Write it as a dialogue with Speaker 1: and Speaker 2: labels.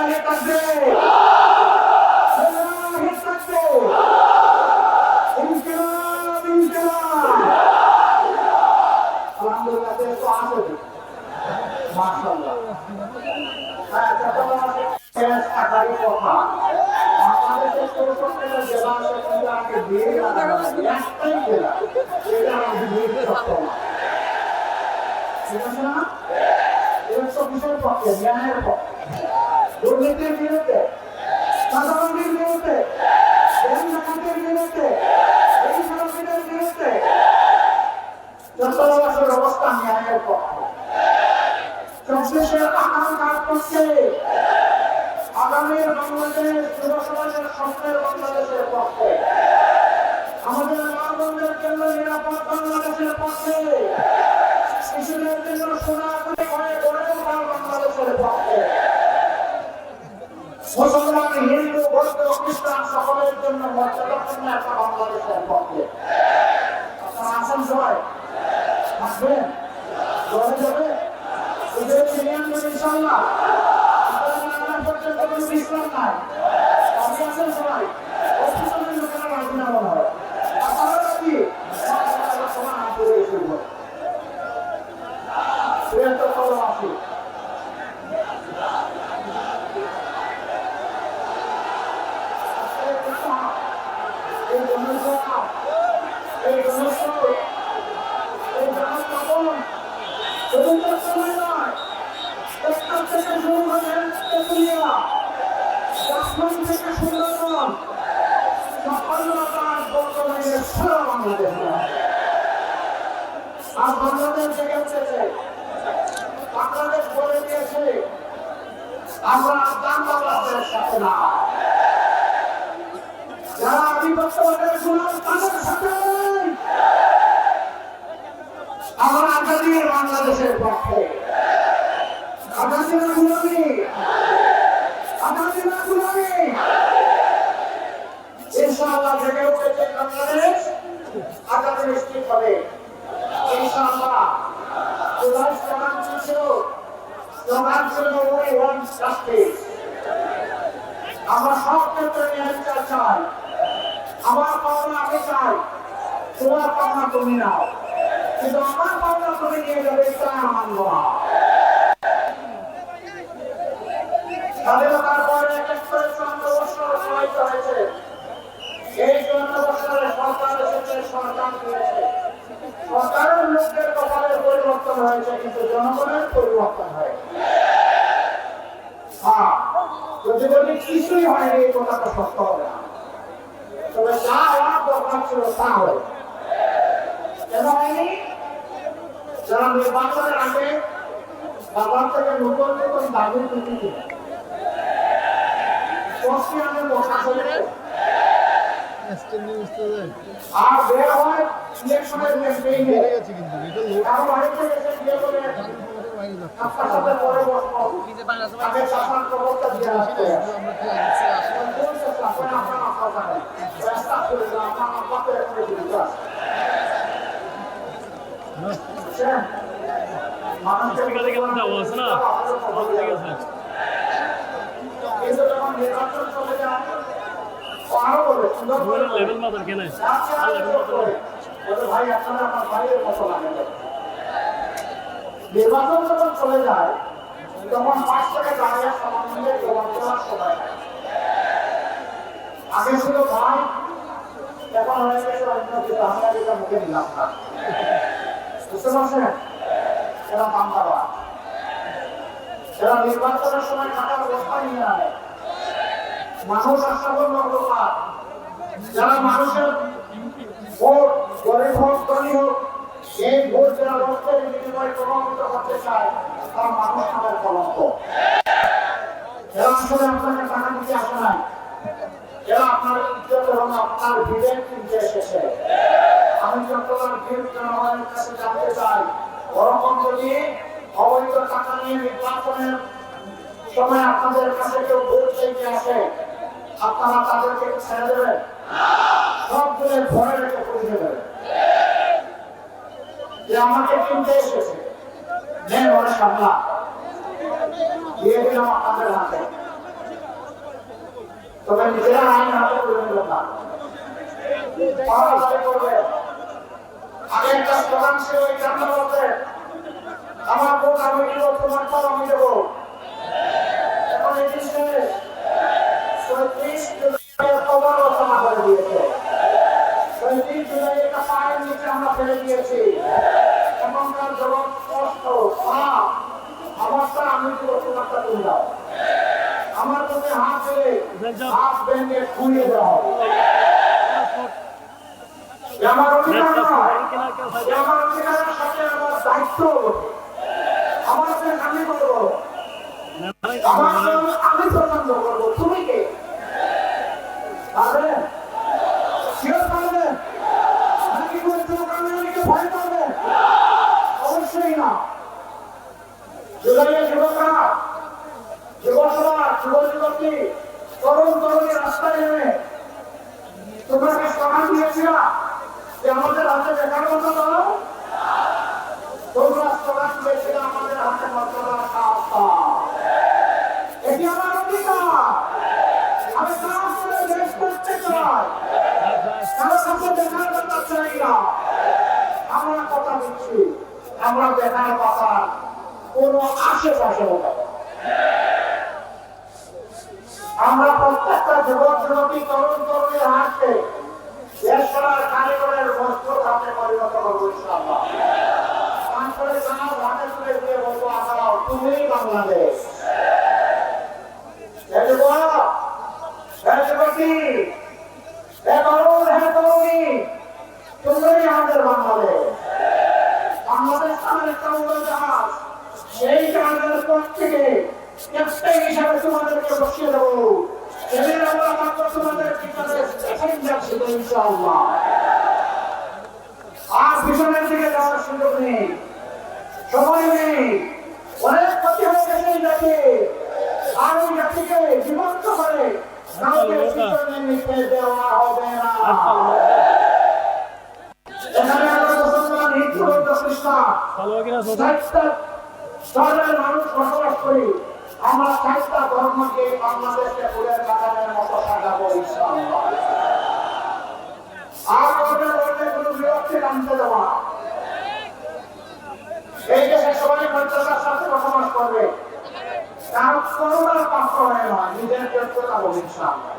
Speaker 1: লিল্লাহি তাকবীর, লিল্লাহি তাকবীর, ইনকিলাব ইনকিলাব। আলহামদুলিল্লাহ তো আছে মাশাআল্লাহ। হ্যাঁ যখন শেষ আকারি কথা বাংলাদেশের 64টা জেলা আছে কিন্তু আগে দিয়ে একটাই জেলা এটা আমাদের বিরুদ্ধে সক্ষম ঠিক আছে না? একশো কিসের পক্ষে ন্যায়ের পক্ষে দুর্নীতির বিরুদ্ধে সাধারণের বিরুদ্ধে ব্যাংকের বিরুদ্ধে এই সাধারণের বিরুদ্ধে যন্ত্রবাসের অবস্থা ন্যায়ের পক্ষে চব্বিশের আকাঙ্ক্ষার পক্ষে আগামীর বাংলাদেশ যুব সমাজের স্বপ্নের বাংলাদেশের পক্ষে আমাদের মা বোনদের জন্য নিরাপদ বাংলাদেশের পক্ষে শিশুদের জন্য সোনাগুলি হয়ে গড়ে ওঠার বাংলাদেশের পক্ষে মুসলমান হিন্দু বৌদ্ধ খ্রিস্টান সকলের জন্য মর্যাদাপূর্ণ একটা বাংলাদেশের পক্ষে আপনারা আসেন সবাই আসবেন চলে যাবে ওদের চিনিয়ান ইনশাআল্লাহ পর্যন্ত কোনো বিশ্রাম নাই আপনি আসেন সবাই অফিসের লোকেরা রাজি না বলা হয় আপনারা কি সমান হাত ধরে শুরু হয় শ্রেয়তা কলম আসি এই জনসভা এই জনসভা এই জনস্থাপন স্বতন্ত্র সময় নয় প্রস্তাব থেকে শুরু করেন তেতুলিয়া আসমান থেকে সুন্দরবন সফলতার বর্তমানের সারা বাংলাদেশ আর বাংলাদেশ জেগে উঠেছে বাংলাদেশ বলে দিয়েছে আমরা দাঙ্গাবাজদের সাথে না যারা আধিপত্যবাদের গুলাম তাদের সাথে আমরা আজাদির বাংলাদেশের পক্ষে আজাদির গুলামি আজাদির গুলামি ইনশাআল্লাহ জেগে উঠেছে বাংলাদেশ আজাদি নিশ্চিত হবে ইনশাআল্লাহ জুলাই স্লোগান ছিল we want justice আমরা সব ক্ষেত্রে ন্যায় বিচার চাই আমার পাওনা আমি চাই তোমার পাওনা তুমি নাও কিন্তু আমার পাওনা তুমি নিয়ে যাবে তা মানব না স্বাধীনতার পরে ৭১ বছর প্রবাহিত হয়েছে এই ৫৪ বছরে সরকার এসেছে সরকার দিয়েছে সরকারের লোকদের কপালের পরিবর্তন হয়েছে কিন্তু জনগণের পরিবর্তন হয় হ্যাঁ যদি বলি কিছুই হয়নি এই কথাটা সত্য হবে না তবে যা হওয়ার দরকার ছিল তা হবে কেন হয়নি যারা নির্বাচনের আগে বাবার থেকে নতুন নতুন দাবি তুলছিল আমি বসা চলে আর বের হয় ইলেকশনের ক্যাম্পেইনে আর বাড়িতে এসে বিয়ে করে আপনার সাথে পরে বসবো আগে শাসন প্রবর্তন দিয়ে আসতে নির্বাচন চলে যায় নির্বাচন যখন চলে যায় তখন ৫ থেকে দাঁড়িয়ে সমন্বয়ে জবাব দেওয়ার সময় আগে ছিল ভাই এখন হয়ে গেছে অন্য কিছু আমরা যেটা মুখে নিলাম না বুঝতে পারছেন এরা বাংলা এরা নির্বাচনের সময় টাকার অবস্থা নিয়ে আনে মানুষ আশ্রবণ অন্ধকার যারা মানুষের ভোট গরিব হোক ধনী হোক এই ভোট যারা রক্তের বিনিময়ে প্রভাবিত করতে চায় তারা মানুষ নামের কলঙ্ক এরা আসলে আপনাকে টাকা দিতে আসে নাই এরা আপনার ইজ্জত এবং আপনার বিবেক কিনতে এসেছে আমি চট্টগ্রাম জনগণের কাছে জানতে চাই ওরকম যদি অবৈধ টাকা নিয়ে নির্বাচনের সময় আপনাদের কাছে কেউ ভোট চাইতে আসে আপনারা তাদেরকে ছেড়ে দেবেন সবগুলো ঘরে রেখে পৌঁছে দেবেন যে আমাকে কিনতে এসেছে নেন ওরা সামলা দিয়ে দিলাম আপনাদের হাতে তবে নিজেরা আইন হাতে তুলে নিল না, আগে একটা স্লোগান ছিল ওই জান্নাতে, আমার ভোট আমি দিব, তোমার পাও আমি দেবো। এখন এই দেশে ৩৬ জুলাই কবর রচনা করে দিয়েছে, ৩৬ জুলাই একটা পায়ের নিচে আমরা ফেলে দিয়েছি। এখনকার জবাব স্পষ্ট, আমারটা আমি দিব, তোমারটা তুমি দাও। আমার প্রতি হাত ফেলে হাত ভেঙে খুঁড়িয়ে দেওয়া হবে। আমার অধিকার নয়, আমার অধিকারের সাথে আমার দায়িত্ব বটে। আমার আমি করবো, আমি পছন্দ করবো, তুমি কে পারবে? কেউ পারবে নাকি ভয় পারবে? অবশ্যই না। জুলাইয়ের যুবকরা, যুবসভা, যুব যুবতী, তরুণ তরুণী রাস্তায় নেমে তোমাকে স্লোগান দিয়েছিলাম যে আমাদের হাতে দেখার মতো দাও, তোমরা স্লোগান দিয়েছিল আমাদের হাতে মর্যাদা খাওয়া। এটি আমার অধিকার, আমি কাজ করে দেশ করতে চাই, কারো কাছে দেখার কথা চাই না। আমরা কথা দিচ্ছি, আমরা দেখার কথা কোনো আশেপাশে হবে। আমরা প্রত্যেকটা যুবক যুবতী, তরুণ তরুণীর হাতে দেশ করার কারিগরের মজবুত হাতে পরিণত করবো ইনশাআল্লাহ। তারপরে কাজ হাতে তুলে দিয়ে বলবো, আমরা তুমি বাংলাদেশ। তোমরাই আমাদের বাংলাদেশ। বাংলাদেশ আমার একটা উড়োজাহাজ, সেই জাহাজের পর থেকে ক্যাপ্টেন হিসাবে তোমাদেরকে বসিয়ে দেবো। এদের আমরা মাত্র তোমাদের পিছনে যাচ্ছি তো ইনশাআল্লাহ। আর পিছনের দিকে যাওয়ার সুযোগ নেই, সময় নেই, অনেক ক্ষতি হয়ে গেছে এই জাতি। আর ওই জাতিকে জীবন্ত করে কাউকে পিছনে নিতে দেওয়া হবে না। এখানে আমরা মুসলমান, হিন্দু, বৌদ্ধ, খ্রিস্টান স্তরের মানুষ বসবাস করি। আমরা 4টা ধর্মকে বাংলাদেশকে ফুলের বাগানের মতো সাজাবো ইনশাআল্লাহ। আর ওদের মধ্যে কোনো বিরক্তি আনতে দেবো না। এই দেশে সবাই মর্যাদার সাথে বসবাস করবে, কারণ করোনার পাত্র হয়ে নয়, নিজের ব্যক্তিগত ইনশাআল্লাহ।